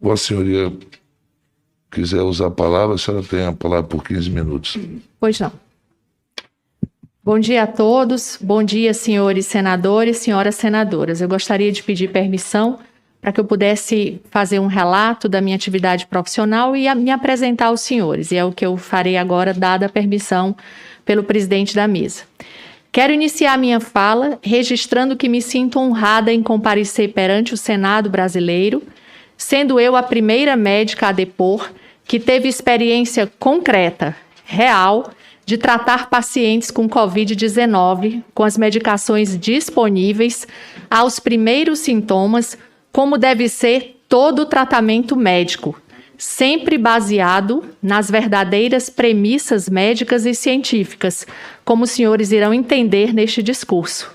Vossa Senhoria quiser usar a palavra, a senhora tem a palavra por 15 minutos. Pois não. Bom dia a todos, bom dia senhores senadores, senhoras senadoras. Eu gostaria de pedir permissão para que eu pudesse fazer um relato da minha atividade profissional e me apresentar aos senhores. E é o que eu farei agora, dada a permissão pelo presidente da mesa. Quero iniciar minha fala registrando que me sinto honrada em comparecer perante o Senado brasileiro, sendo eu a primeira médica a depor que teve experiência concreta, real, de tratar pacientes com Covid-19 com as medicações disponíveis aos primeiros sintomas, como deve ser todo o tratamento médico, sempre baseado nas verdadeiras premissas médicas e científicas, como os senhores irão entender neste discurso.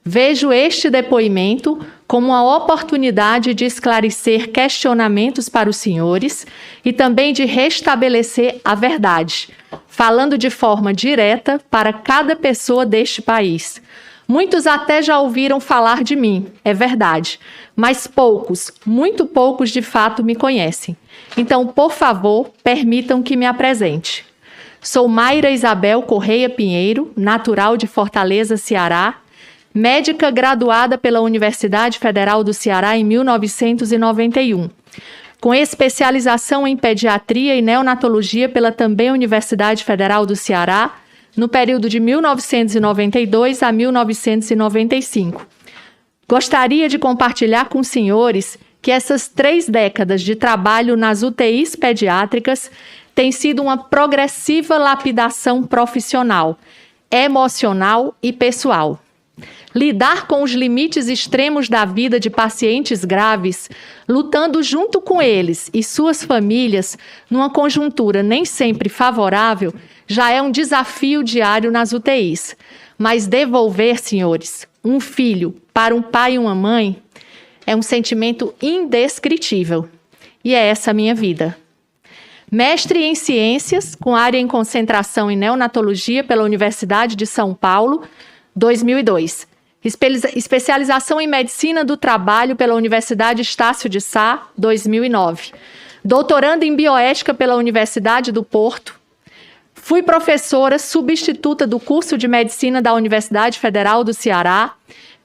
Vejo este depoimento como uma oportunidade de esclarecer questionamentos para os senhores e também de restabelecer a verdade, falando de forma direta para cada pessoa deste país. Muitos até já ouviram falar de mim, é verdade, mas poucos, muito poucos de fato me conhecem. Então, por favor, permitam que me apresente. Sou Mayra Isabel Correia Pinheiro, natural de Fortaleza, Ceará, médica graduada pela Universidade Federal do Ceará em 1991, com especialização em pediatria e neonatologia pela também Universidade Federal do Ceará, no período de 1992 a 1995. Gostaria de compartilhar com os senhores que essas 3 décadas de trabalho nas UTIs pediátricas têm sido uma progressiva lapidação profissional, emocional e pessoal. Lidar com os limites extremos da vida de pacientes graves, lutando junto com eles e suas famílias, numa conjuntura nem sempre favorável, já é um desafio diário nas UTIs. Mas devolver, senhores, um filho para um pai e uma mãe é um sentimento indescritível. E é essa a minha vida. Mestre em Ciências, com área em concentração em Neonatologia pela Universidade de São Paulo, 2002. Especialização em Medicina do Trabalho pela Universidade Estácio de Sá, 2009. Doutorando em Bioética pela Universidade do Porto. Fui professora substituta do curso de Medicina da Universidade Federal do Ceará,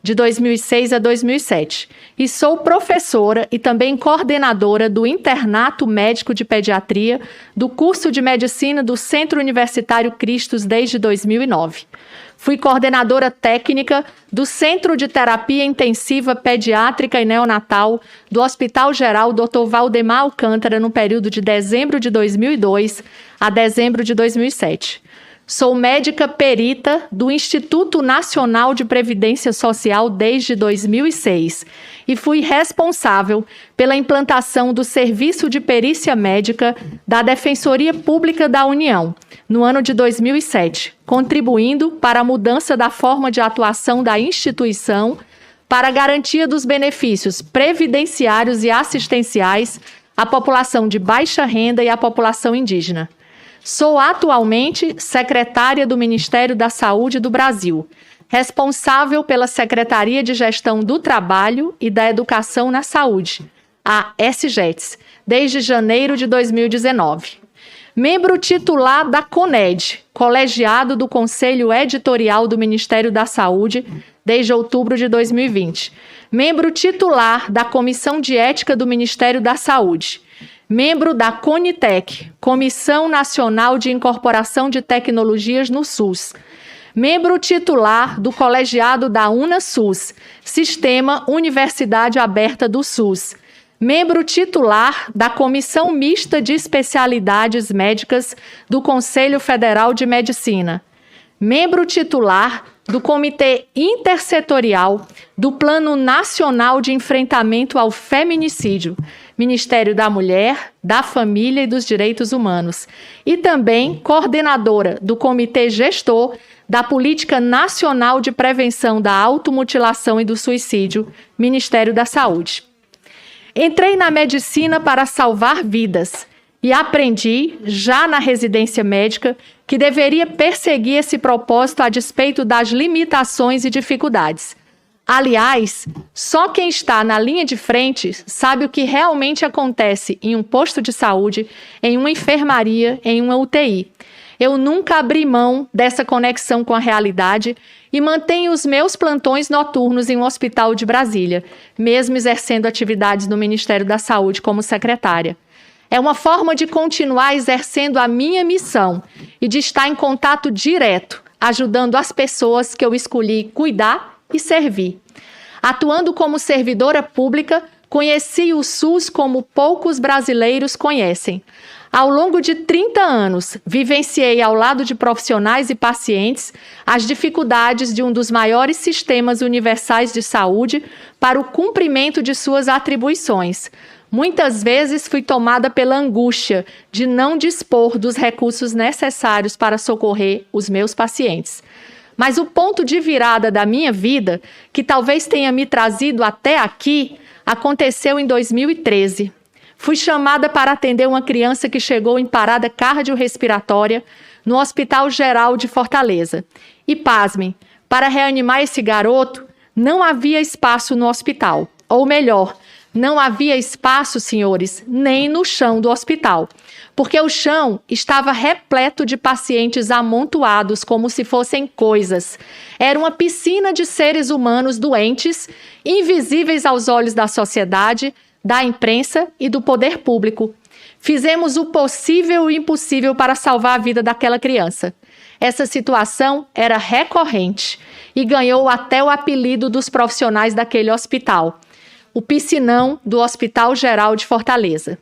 de 2006 a 2007. E sou professora e também coordenadora do Internato Médico de Pediatria do curso de Medicina do Centro Universitário Cristos desde 2009. Fui coordenadora técnica do Centro de Terapia Intensiva Pediátrica e Neonatal do Hospital Geral Dr. Valdemar Alcântara no período de dezembro de 2002 a dezembro de 2007. Sou médica perita do Instituto Nacional de Previdência Social desde 2006 e fui responsável pela implantação do Serviço de Perícia Médica da Defensoria Pública da União no ano de 2007, contribuindo para a mudança da forma de atuação da instituição para a garantia dos benefícios previdenciários e assistenciais à população de baixa renda e à população indígena. Sou atualmente secretária do Ministério da Saúde do Brasil, responsável pela Secretaria de Gestão do Trabalho e da Educação na Saúde, a SGETS, desde janeiro de 2019. Membro titular da CONED, colegiado do Conselho Editorial do Ministério da Saúde, desde outubro de 2020. Membro titular da Comissão de Ética do Ministério da Saúde. Membro da CONITEC, Comissão Nacional de Incorporação de Tecnologias no SUS. Membro titular do colegiado da UNASUS, Sistema Universidade Aberta do SUS. Membro titular da Comissão Mista de Especialidades Médicas do Conselho Federal de Medicina. Membro titular do Comitê Intersetorial do Plano Nacional de Enfrentamento ao Feminicídio, Ministério da Mulher, da Família e dos Direitos Humanos, e também coordenadora do Comitê Gestor da Política Nacional de Prevenção da Automutilação e do Suicídio, Ministério da Saúde. Entrei na medicina para salvar vidas e aprendi, já na residência médica, que deveria perseguir esse propósito a despeito das limitações e dificuldades. Aliás, só quem está na linha de frente sabe o que realmente acontece em um posto de saúde, em uma enfermaria, em uma UTI. Eu nunca abri mão dessa conexão com a realidade e mantenho os meus plantões noturnos em um hospital de Brasília, mesmo exercendo atividades no Ministério da Saúde como secretária. É uma forma de continuar exercendo a minha missão e de estar em contato direto, ajudando as pessoas que eu escolhi cuidar e servir. Atuando como servidora pública, conheci o SUS como poucos brasileiros conhecem. Ao longo de 30 anos, vivenciei ao lado de profissionais e pacientes as dificuldades de um dos maiores sistemas universais de saúde para o cumprimento de suas atribuições. Muitas vezes fui tomada pela angústia de não dispor dos recursos necessários para socorrer os meus pacientes. Mas o ponto de virada da minha vida, que talvez tenha me trazido até aqui, aconteceu em 2013. Fui chamada para atender uma criança que chegou em parada cardiorrespiratória no Hospital Geral de Fortaleza. E pasmem, para reanimar esse garoto, não havia espaço no hospital. Ou melhor, não havia espaço, senhores, nem no chão do hospital, porque o chão estava repleto de pacientes amontoados como se fossem coisas. Era uma piscina de seres humanos doentes, invisíveis aos olhos da sociedade, da imprensa e do poder público. Fizemos o possível e o impossível para salvar a vida daquela criança. Essa situação era recorrente e ganhou até o apelido dos profissionais daquele hospital, o piscinão do Hospital Geral de Fortaleza.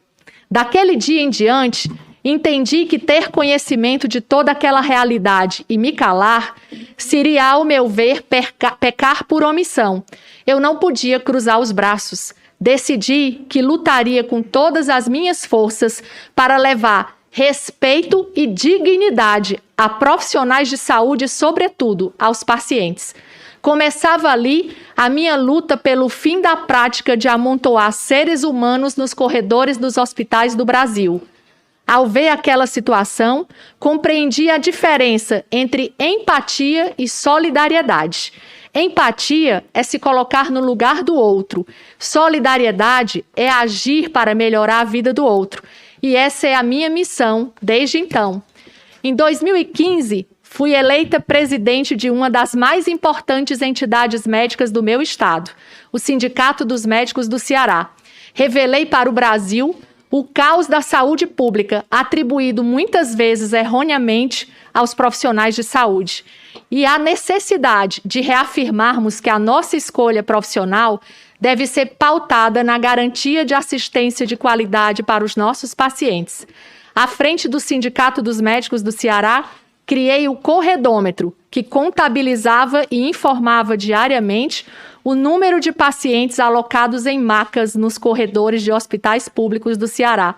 Daquele dia em diante, entendi que ter conhecimento de toda aquela realidade e me calar seria, ao meu ver, pecar por omissão. Eu não podia cruzar os braços. Decidi que lutaria com todas as minhas forças para levar respeito e dignidade a profissionais de saúde e, sobretudo, aos pacientes. Começava ali a minha luta pelo fim da prática de amontoar seres humanos nos corredores dos hospitais do Brasil. Ao ver aquela situação, compreendi a diferença entre empatia e solidariedade. Empatia é se colocar no lugar do outro. Solidariedade é agir para melhorar a vida do outro. E essa é a minha missão desde então. Em 2015, fui eleita presidente de uma das mais importantes entidades médicas do meu estado, o Sindicato dos Médicos do Ceará. Revelei para o Brasil o caos da saúde pública, atribuído muitas vezes erroneamente aos profissionais de saúde. E a necessidade de reafirmarmos que a nossa escolha profissional deve ser pautada na garantia de assistência de qualidade para os nossos pacientes. À frente do Sindicato dos Médicos do Ceará, criei o Corredômetro, que contabilizava e informava diariamente o número de pacientes alocados em macas nos corredores de hospitais públicos do Ceará.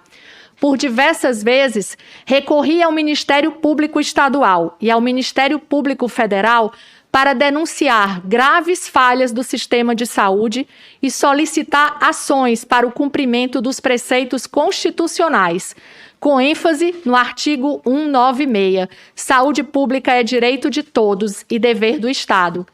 Por diversas vezes, recorri ao Ministério Público Estadual e ao Ministério Público Federal para denunciar graves falhas do sistema de saúde e solicitar ações para o cumprimento dos preceitos constitucionais, com ênfase no artigo 196, saúde pública é direito de todos e dever do Estado.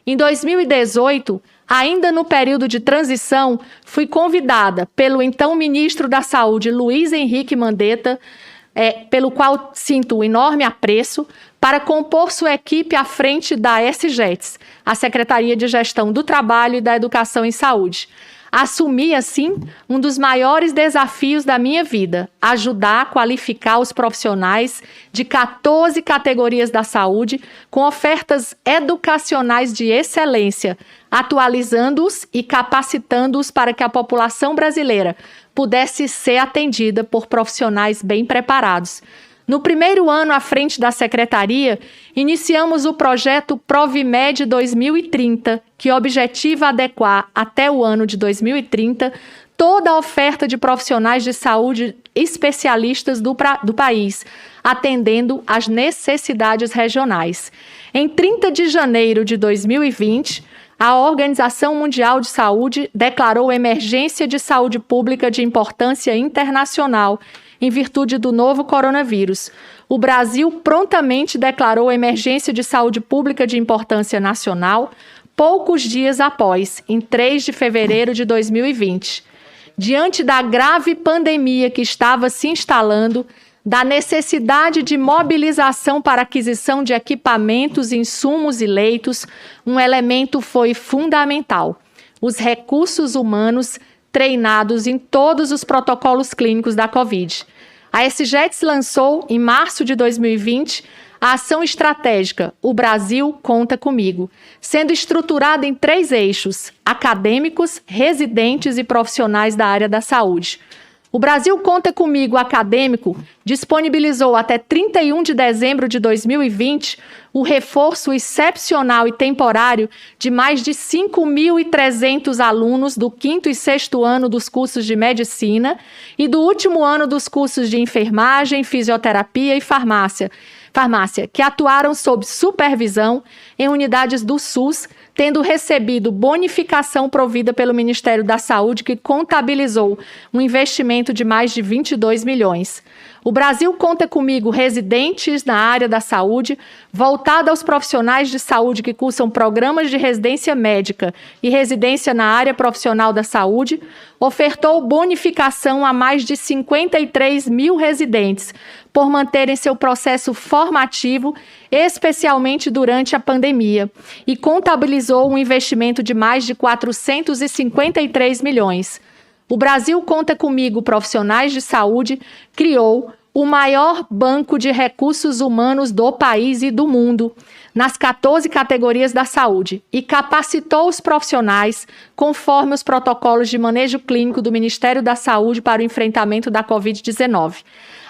Em 2018, ainda no período de transição, fui convidada pelo então ministro da Saúde, Luiz Henrique Mandetta, pelo qual sinto um enorme apreço, para compor sua equipe à frente da SGETS, a Secretaria de Gestão do Trabalho e da Educação em Saúde. Assumi, assim, um dos maiores desafios da minha vida, ajudar a qualificar os profissionais de 14 categorias da saúde com ofertas educacionais de excelência, atualizando-os e capacitando-os para que a população brasileira pudesse ser atendida por profissionais bem preparados. No primeiro ano à frente da Secretaria, iniciamos o projeto Provimed 2030, que objetiva adequar até o ano de 2030 toda a oferta de profissionais de saúde especialistas do país, atendendo às necessidades regionais. Em 30 de janeiro de 2020, a Organização Mundial de Saúde declarou emergência de saúde pública de importância internacional em virtude do novo coronavírus. O Brasil prontamente declarou emergência de saúde pública de importância nacional, poucos dias após, em 3 de fevereiro de 2020. Diante da grave pandemia que estava se instalando, da necessidade de mobilização para aquisição de equipamentos, insumos e leitos, um elemento foi fundamental: os recursos humanos treinados em todos os protocolos clínicos da Covid. A SGETS lançou, em março de 2020, a ação estratégica O Brasil Conta Comigo, sendo estruturada em 3 eixos: acadêmicos, residentes e profissionais da área da saúde. O Brasil Conta Comigo acadêmico disponibilizou até 31 de dezembro de 2020 o reforço excepcional e temporário de mais de 5.300 alunos do 5º e 6º ano dos cursos de medicina e do último ano dos cursos de enfermagem, fisioterapia e farmácia, que atuaram sob supervisão em unidades do SUS, tendo recebido bonificação provida pelo Ministério da Saúde, que contabilizou um investimento de mais de 22 milhões. O Brasil Conta Comigo residentes na área da saúde, voltado aos profissionais de saúde que cursam programas de residência médica e residência na área profissional da saúde, ofertou bonificação a mais de 53 mil residentes por manterem seu processo formativo, especialmente durante a pandemia, e contabilizou um investimento de mais de 453 milhões. O Brasil Conta Comigo Profissionais de Saúde criou o maior banco de recursos humanos do país e do mundo, nas 14 categorias da saúde, e capacitou os profissionais conforme os protocolos de manejo clínico do Ministério da Saúde para o enfrentamento da Covid-19.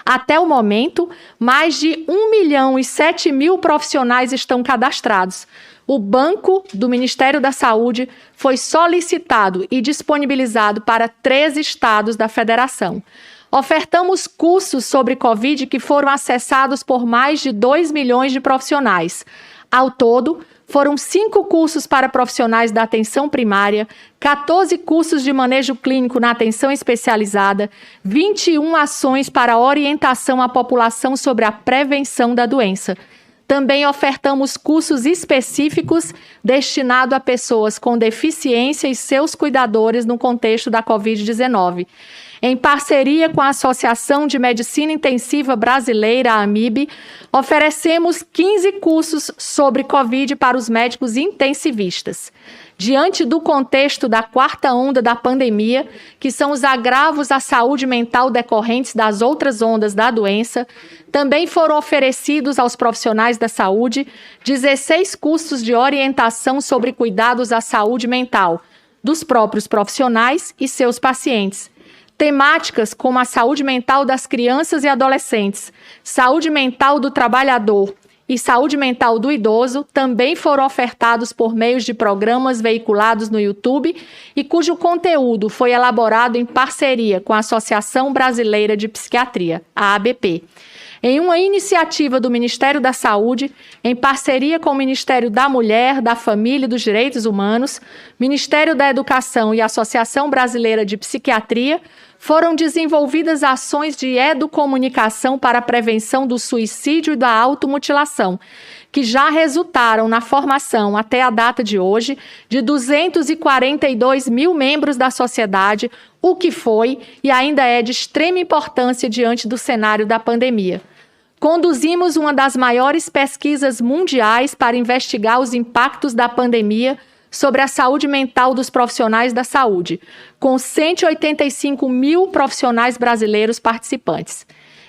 Até o momento, mais de 1.007.000 profissionais estão cadastrados. O banco do Ministério da Saúde foi solicitado e disponibilizado para 13 estados da federação. Ofertamos cursos sobre Covid que foram acessados por mais de 2 milhões de profissionais. Ao todo, foram 5 cursos para profissionais da atenção primária, 14 cursos de manejo clínico na atenção especializada, 21 ações para orientação à população sobre a prevenção da doença. Também ofertamos cursos específicos destinados a pessoas com deficiência e seus cuidadores no contexto da Covid-19. Em parceria com a Associação de Medicina Intensiva Brasileira, a AMIB, oferecemos 15 cursos sobre Covid para os médicos intensivistas. Diante do contexto da 4ª onda da pandemia, que são os agravos à saúde mental decorrentes das outras ondas da doença, também foram oferecidos aos profissionais da saúde 16 cursos de orientação sobre cuidados à saúde mental dos próprios profissionais e seus pacientes. Temáticas como a saúde mental das crianças e adolescentes, saúde mental do trabalhador e saúde mental do idoso também foram ofertados por meio de programas veiculados no YouTube e cujo conteúdo foi elaborado em parceria com a Associação Brasileira de Psiquiatria, a ABP. Em uma iniciativa do Ministério da Saúde, em parceria com o Ministério da Mulher, da Família e dos Direitos Humanos, Ministério da Educação e a Associação Brasileira de Psiquiatria, foram desenvolvidas ações de educomunicação para a prevenção do suicídio e da automutilação, que já resultaram na formação, até a data de hoje, de 242 mil membros da sociedade, o que foi e ainda é de extrema importância diante do cenário da pandemia. Conduzimos uma das maiores pesquisas mundiais para investigar os impactos da pandemia sobre a saúde mental dos profissionais da saúde, com 185 mil profissionais brasileiros participantes.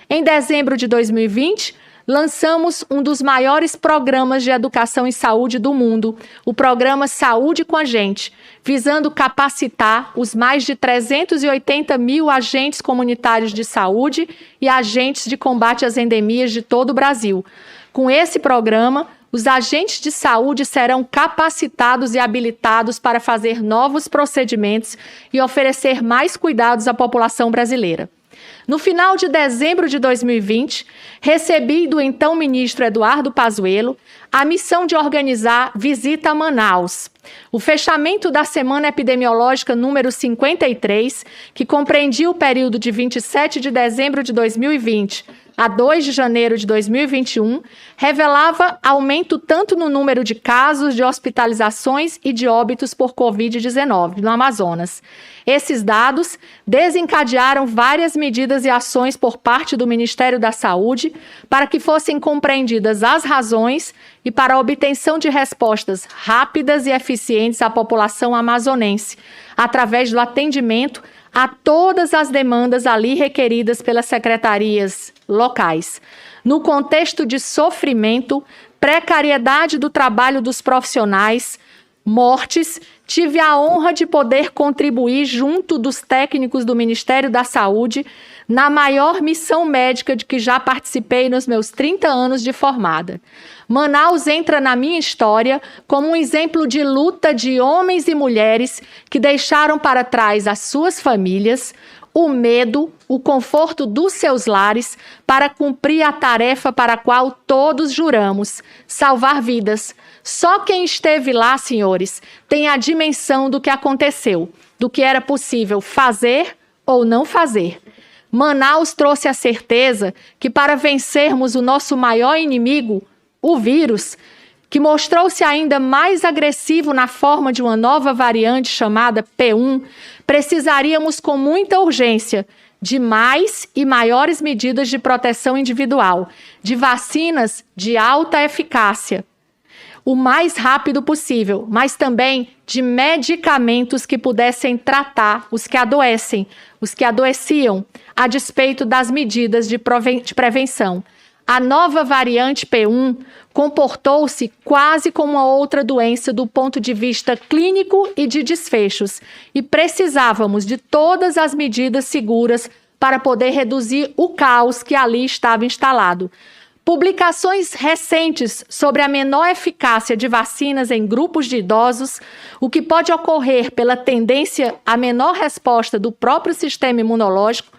Em dezembro de 2020, lançamos um dos maiores programas de educação em saúde do mundo, o programa Saúde com a Gente, visando capacitar os mais de 380 mil agentes comunitários de saúde e agentes de combate às endemias de todo o Brasil. Com esse programa, os agentes de saúde serão capacitados e habilitados para fazer novos procedimentos e oferecer mais cuidados à população brasileira. No final de dezembro de 2020, recebi do então ministro Eduardo Pazuello a missão de organizar visita a Manaus. O fechamento da Semana Epidemiológica número 53, que compreendia o período de 27 de dezembro de 2020 a 2 de janeiro de 2021, revelava aumento tanto no número de casos, de hospitalizações e de óbitos por Covid-19 no Amazonas. Esses dados desencadearam várias medidas e ações por parte do Ministério da Saúde para que fossem compreendidas as razões e para a obtenção de respostas rápidas e eficientes à população amazonense, através do atendimento a todas as demandas ali requeridas pelas secretarias locais. No contexto de sofrimento, precariedade do trabalho dos profissionais, mortes, tive a honra de poder contribuir junto dos técnicos do Ministério da Saúde na maior missão médica de que já participei nos meus 30 anos de formada. Manaus entra na minha história como um exemplo de luta de homens e mulheres que deixaram para trás as suas famílias, o medo, o conforto dos seus lares para cumprir a tarefa para a qual todos juramos: salvar vidas. Só quem esteve lá, senhores, tem a dimensão do que aconteceu, do que era possível fazer ou não fazer. Manaus trouxe a certeza que para vencermos o nosso maior inimigo, o vírus, que mostrou-se ainda mais agressivo na forma de uma nova variante chamada P1, precisaríamos com muita urgência de mais e maiores medidas de proteção individual, de vacinas de alta eficácia, o mais rápido possível, mas também de medicamentos que pudessem tratar os que adoecem, os que adoeciam, a despeito das medidas de prevenção. A nova variante P1 comportou-se quase como uma outra doença do ponto de vista clínico e de desfechos, e precisávamos de todas as medidas seguras para poder reduzir o caos que ali estava instalado. Publicações recentes sobre a menor eficácia de vacinas em grupos de idosos, o que pode ocorrer pela tendência à menor resposta do próprio sistema imunológico,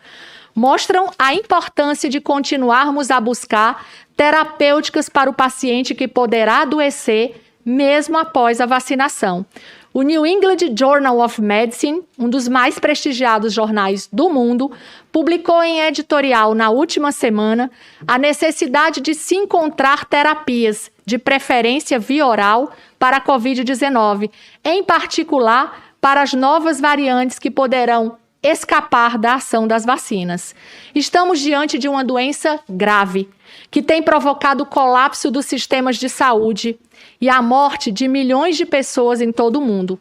mostram a importância de continuarmos a buscar terapêuticas para o paciente que poderá adoecer mesmo após a vacinação. O New England Journal of Medicine, um dos mais prestigiados jornais do mundo, publicou em editorial na última semana a necessidade de se encontrar terapias, de preferência via oral, para a Covid-19, em particular para as novas variantes que poderão escapar da ação das vacinas. Estamos diante de uma doença grave, que tem provocado o colapso dos sistemas de saúde e a morte de milhões de pessoas em todo o mundo.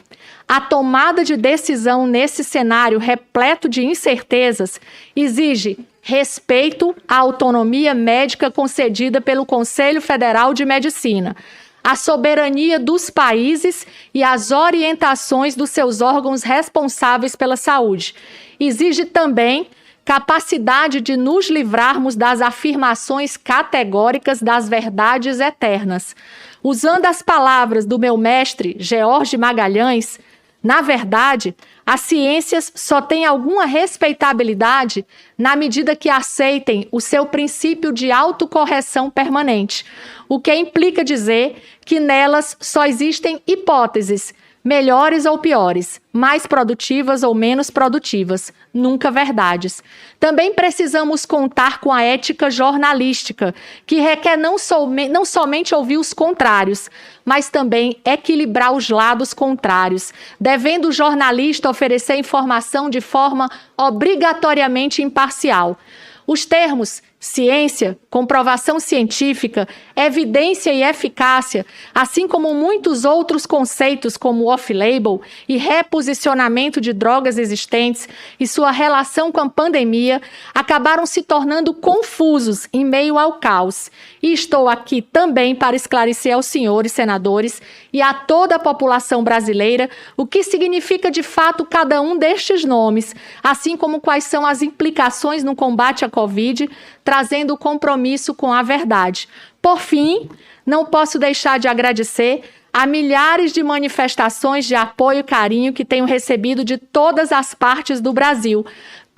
A tomada de decisão nesse cenário repleto de incertezas exige respeito à autonomia médica concedida pelo Conselho Federal de Medicina, a soberania dos países e as orientações dos seus órgãos responsáveis pela saúde. Exige também capacidade de nos livrarmos das afirmações categóricas das verdades eternas. Usando as palavras do meu mestre, George Magalhães, na verdade, as ciências só têm alguma respeitabilidade na medida que aceitem o seu princípio de autocorreção permanente, o que implica dizer que nelas só existem hipóteses, melhores ou piores, mais produtivas ou menos produtivas, nunca verdades. Também precisamos contar com a ética jornalística, que requer não somente ouvir os contrários, mas também equilibrar os lados contrários, devendo o jornalista oferecer informação de forma obrigatoriamente imparcial. Os termos ciência, comprovação científica, evidência e eficácia, assim como muitos outros conceitos como off-label e reposicionamento de drogas existentes e sua relação com a pandemia, acabaram se tornando confusos em meio ao caos. E estou aqui também para esclarecer aos senhores senadores e a toda a população brasileira o que significa de fato cada um destes nomes, assim como quais são as implicações no combate à Covid, trazendo compromisso com a verdade. Por fim, não posso deixar de agradecer a milhares de manifestações de apoio e carinho que tenho recebido de todas as partes do Brasil,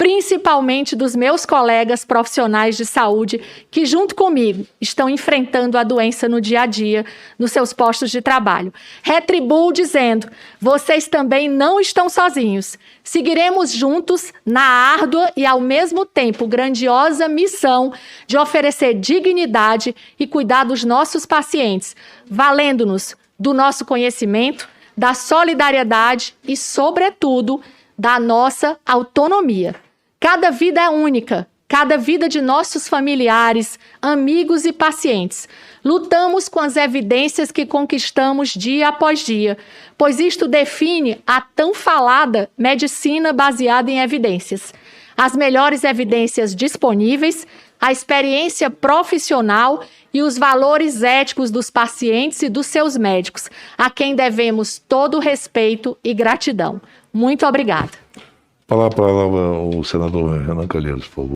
principalmente dos meus colegas profissionais de saúde que, junto comigo, estão enfrentando a doença no dia a dia, nos seus postos de trabalho. Retribuo dizendo, vocês também não estão sozinhos. Seguiremos juntos na árdua e, ao mesmo tempo, grandiosa missão de oferecer dignidade e cuidar dos nossos pacientes, valendo-nos do nosso conhecimento, da solidariedade e, sobretudo, da nossa autonomia. Cada vida é única, cada vida de nossos familiares, amigos e pacientes. Lutamos com as evidências que conquistamos dia após dia, pois isto define a tão falada medicina baseada em evidências. As melhores evidências disponíveis, a experiência profissional e os valores éticos dos pacientes e dos seus médicos, a quem devemos todo o respeito e gratidão. Muito obrigada. Falar para o senador Renan Calheiros, por favor.